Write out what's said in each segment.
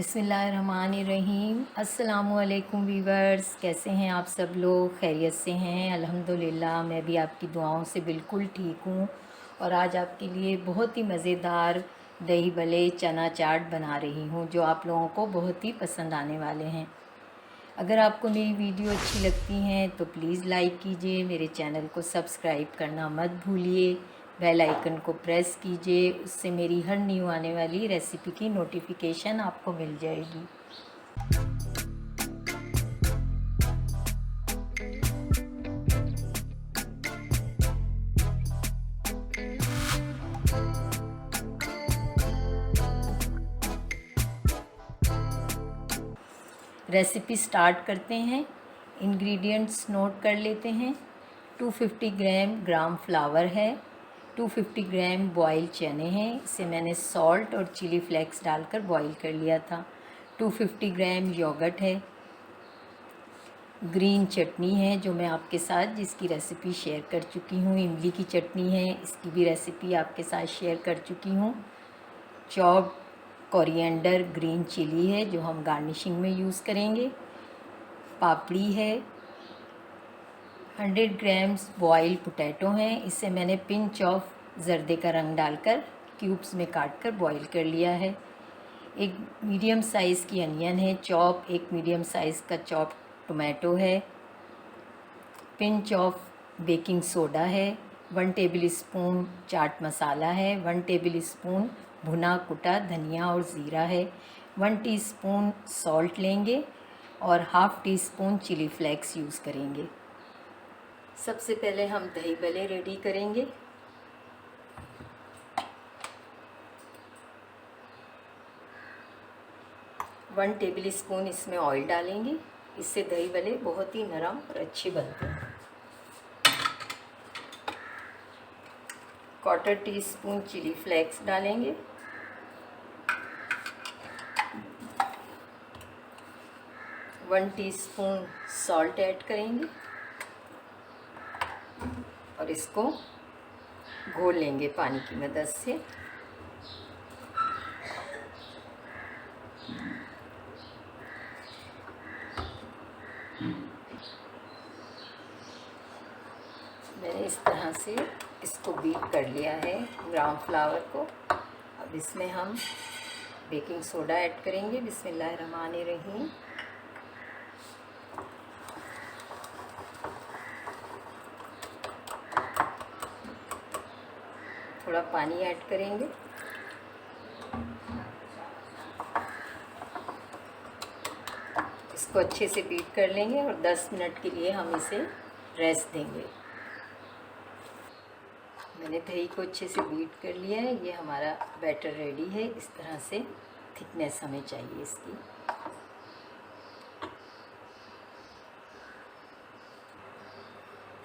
बिस्मिल्लाहिर्रहमानिर्रहीम। अस्सलामुअलैकुम वीवर्स, कैसे हैं आप सब लोग? खैरियत से हैं? अल्हम्दुलिल्लाह, मैं भी आपकी दुआओं से बिल्कुल ठीक हूँ। और आज आपके लिए बहुत ही मज़ेदार दही भल्ले चना चाट बना रही हूँ, जो आप लोगों को बहुत ही पसंद आने वाले हैं। अगर आपको मेरी वीडियो अच्छी लगती हैं तो प्लीज़ लाइक कीजिए, मेरे चैनल को सब्सक्राइब करना मत भूलिए, बेल आइकन को प्रेस कीजिए, उससे मेरी हर न्यू आने वाली रेसिपी की नोटिफिकेशन आपको मिल जाएगी। रेसिपी स्टार्ट करते हैं। इंग्रेडिएंट्स नोट कर लेते हैं। 250 ग्राम फ्लावर है, 250 ग्राम बॉयल चने हैं, इसे मैंने सॉल्ट और चिली फ्लेक्स डालकर बॉईल कर लिया था। 250 ग्राम योगर्ट है, ग्रीन चटनी है जो मैं आपके साथ जिसकी रेसिपी शेयर कर चुकी हूँ, इमली की चटनी है, इसकी भी रेसिपी आपके साथ शेयर कर चुकी हूँ। चॉप्ड कोरिएंडर ग्रीन चिली है जो हम गार्निशिंग में यूज़ करेंगे। पापड़ी है, 100 ग्राम्स बॉइल्ड पोटैटो हैं, इसे मैंने पिंच ऑफ ज़र्दे का रंग डालकर क्यूब्स में काट कर बॉईल कर लिया है। एक मीडियम साइज़ की अनियन है चॉप, एक मीडियम साइज़ का चॉप टोमेटो है, पिंच ऑफ बेकिंग सोडा है, 1 टेबल स्पून चाट मसाला है, 1 टेबल स्पून भुना कुटा धनिया और ज़ीरा है, 1 टीस्पून सॉल्ट लेंगे और half teaspoon chilli flakes use करेंगे। सबसे पहले हम दही भल्ले रेडी करेंगे। वन टेबल स्पून इसमें ऑयल डालेंगे, इससे दही भल्ले बहुत ही नरम और अच्छे बनते हैं। 1/4 टीस्पून चिली फ्लेक्स डालेंगे, 1 टीस्पून सॉल्ट ऐड करेंगे और इसको घोल लेंगे पानी की मदद से। मैंने इस तरह से इसको बीट कर लिया है ग्राम फ्लावर को। अब इसमें हम बेकिंग सोडा ऐड करेंगे। बिस्मिल्लाहिर्रहमानिर्रहीम। थोड़ा पानी ऐड करेंगे। इसको अच्छे से बीट कर लेंगे और 10 मिनट के लिए हम इसे रेस्ट देंगे। मैंने दही को अच्छे से बीट कर लिया है, ये हमारा बैटर रेडी है। इस तरह से थिकनेस हमें चाहिए इसकी।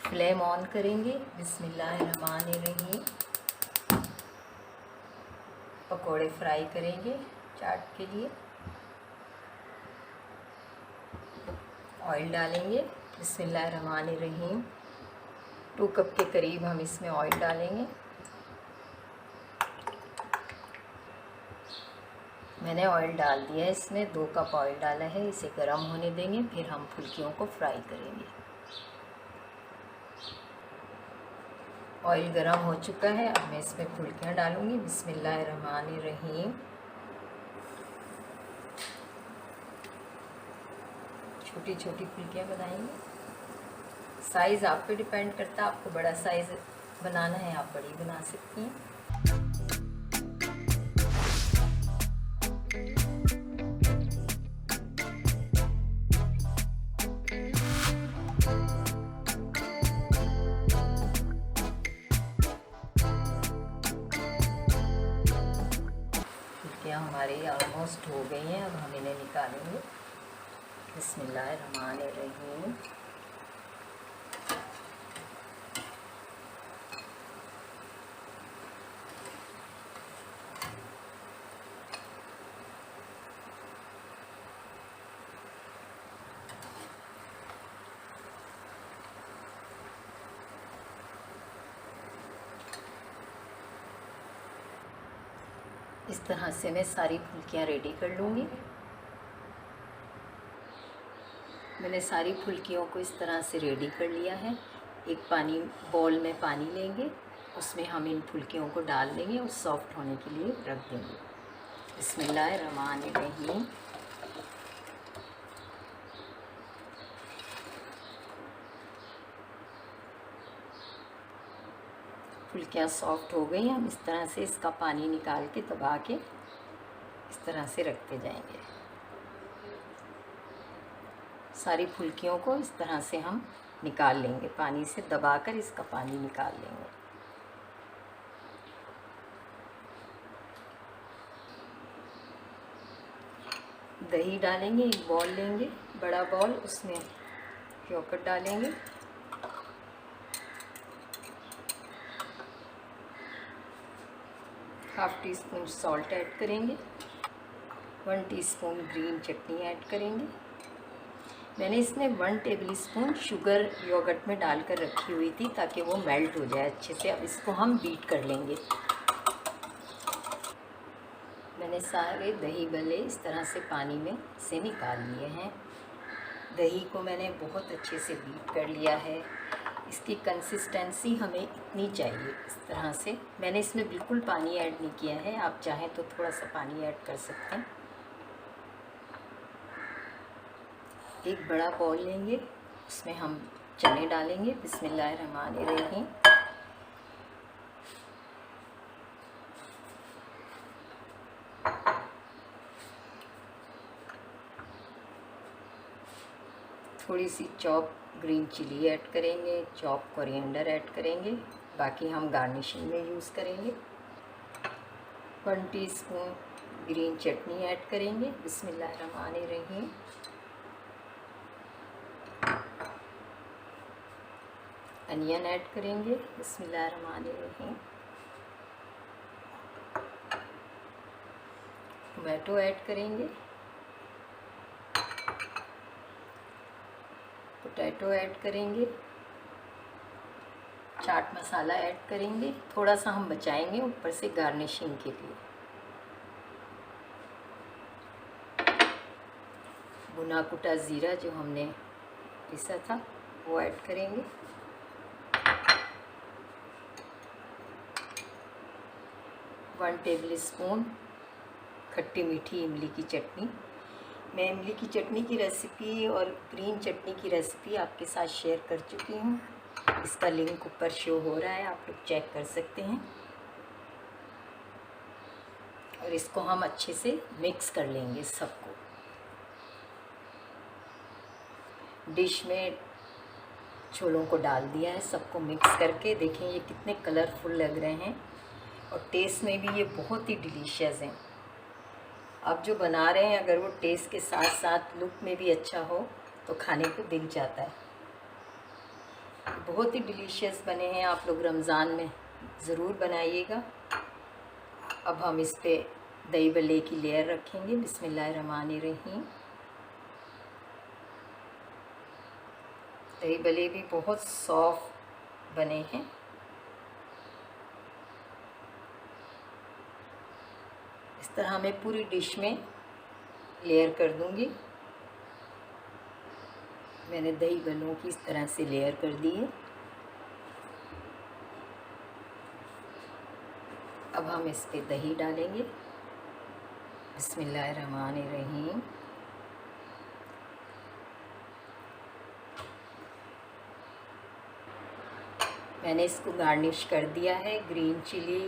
फ्लेम ऑन करेंगे। बिस्मिल्लाहिर्रहमानिर्रहीम। पकोड़े फ्राई करेंगे चाट के लिए। ऑयल डालेंगे। बिस्मिल्लाहिर्रहमानिर्रहीम। 2 कप के करीब हम इसमें ऑयल डालेंगे। मैंने ऑयल डाल दिया है, इसमें 2 कप ऑयल डाला है। इसे गर्म होने देंगे, फिर हम फुल्कियों को फ्राई करेंगे। ऑयल गर्म हो चुका है, अब मैं इसमें फुल्कियाँ डालूँगी। बिस्मिल्लाहिर्रहमानिर्रहीम। छोटी छोटी फुल्कियाँ बनाएंगे। साइज़ आप पे डिपेंड करता है, आपको बड़ा साइज़ बनाना है आप बड़ी बना सकती हैं। फुल्कियाँ हमारी ऑलमोस्ट हो गई हैं, अब हम इन्हें निकालेंगे। बिस्मिल्लाहिर्रहमानिर्रहीम। इस तरह से मैं सारी फुल्कियाँ रेडी कर लूँगी। मैंने सारी फुल्कियों को इस तरह से रेडी कर लिया है। एक बॉल में पानी लेंगे, उसमें हम इन फुल्कियों को डाल देंगे और सॉफ्ट होने के लिए रख देंगे। बिस्मिल्लाहिर्रहमानिर्रहीम। फुल्कियाँ सॉफ्ट हो गई। हम इस तरह से इसका पानी निकाल के दबा के इस तरह से रखते जाएंगे। सारी फुल्कियों को इस तरह से हम निकाल लेंगे, पानी से दबाकर इसका पानी निकाल लेंगे। दही डालेंगे, एक बॉल लेंगे, बड़ा बॉल, उसमें योगर्ट डालेंगे, half tea spoon salt add करेंगे, 1 टीस्पून ग्रीन चटनी ऐड करेंगे। मैंने इसमें 1 टेबल स्पून शुगर योगर्ट में डालकर रखी हुई थी ताकि वो मेल्ट हो जाए अच्छे से। अब इसको हम बीट कर लेंगे। मैंने सारे दही भल्ले इस तरह से पानी में से निकाल लिए हैं। दही को मैंने बहुत अच्छे से बीट कर लिया है। इसकी कंसिस्टेंसी हमें इतनी चाहिए, इस तरह से। मैंने इसमें बिल्कुल पानी ऐड नहीं किया है, आप चाहें तो थोड़ा सा पानी ऐड कर सकते हैं। एक बड़ा बॉल लेंगे, उसमें हम चने डालेंगे। बिस्मिल्लाहिर्रहमानिर्रहीम। थोड़ी सी चॉप ग्रीन चिली ऐड करेंगे, चॉप कोरिएंडर ऐड करेंगे, बाकी हम गार्निशिंग में यूज़ करेंगे। 1 टीस्पून ग्रीन चटनी ऐड करेंगे। बिस्मिल्लाहिर्रहमानिर्रहीम। अनियन ऐड करेंगे। बिस्मिल्लाहिर्रहमानिर्रहीम। टोमेटो ऐड करेंगे। पोटैटो ऐड करेंगे। चाट मसाला ऐड करेंगे, थोड़ा सा हम बचाएंगे ऊपर से गार्निशिंग के लिए। भुना कुटा ज़ीरा जो हमने पीसा था वो ऐड करेंगे। वन टेबल स्पून खट्टी मीठी इमली की चटनी। मैं इमली की चटनी की रेसिपी और ग्रीन चटनी की रेसिपी आपके साथ शेयर कर चुकी हूँ। इसका लिंक ऊपर शो हो रहा है, आप लोग चेक कर सकते हैं। और इसको हम अच्छे से मिक्स कर लेंगे सबको। डिश में छोलों को डाल दिया है, सबको मिक्स करके देखें ये कितने कलरफुल लग रहे हैं और टेस्ट में भी ये बहुत ही डिलीशियस हैं। आप जो बना रहे हैं अगर वो टेस्ट के साथ साथ लुक में भी अच्छा हो तो खाने को दिल जाता है। बहुत ही डिलीशियस बने हैं, आप लोग रमज़ान में ज़रूर बनाइएगा। अब हम इस पे दही भल्ले की लेयर रखेंगे। बिस्मिल्लाहिर्रहमानिर्रहीम। दही भल्ले भी बहुत सॉफ्ट बने हैं। इस तरह मैं पूरी डिश में लेयर कर दूंगी। मैंने दही भल्लों की इस तरह से लेयर कर दी है। अब हम इस पे दही डालेंगे। बिस्मिल्लाहिर्रहमानिर्रहीम। मैंने इसको गार्निश कर दिया है। ग्रीन चिली,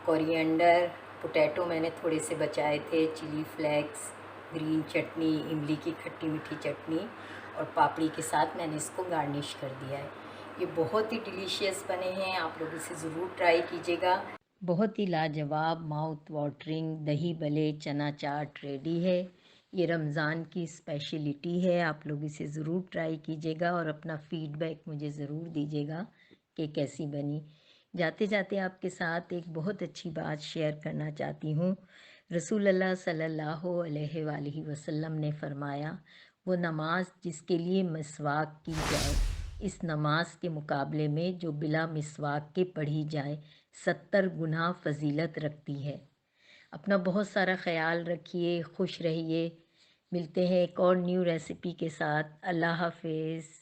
कोरिएंडर, पोटैटो मैंने थोड़े से बचाए थे, चिली फ्लेक्स, ग्रीन चटनी, इमली की खट्टी मीठी चटनी और पापड़ी के साथ मैंने इसको गार्निश कर दिया है। ये बहुत ही डिलीशियस बने हैं, आप लोग इसे ज़रूर ट्राई कीजिएगा। बहुत ही लाजवाब माउथ वाटरिंग दही भल्ले चना चाट रेडी है। ये रमज़ान की स्पेशलिटी है, आप लोग इसे ज़रूर ट्राई कीजिएगा और अपना फ़ीडबैक मुझे ज़रूर दीजिएगा कि कैसी बनी। जाते जाते आपके साथ एक बहुत अच्छी बात शेयर करना चाहती हूँ। रसूलुल्लाह सल्लल्लाहु अलैहि वसल्लम ने फरमाया, वो नमाज जिसके लिए मिसवाक की जाए, इस नमाज के मुकाबले में जो बिला मिसवाक के पढ़ी जाए 70 गुना फजीलत रखती है। अपना बहुत सारा ख्याल रखिए, खुश रहिए। मिलते हैं एक और न्यू रेसिपी के साथ। अल्लाह हाफिज़।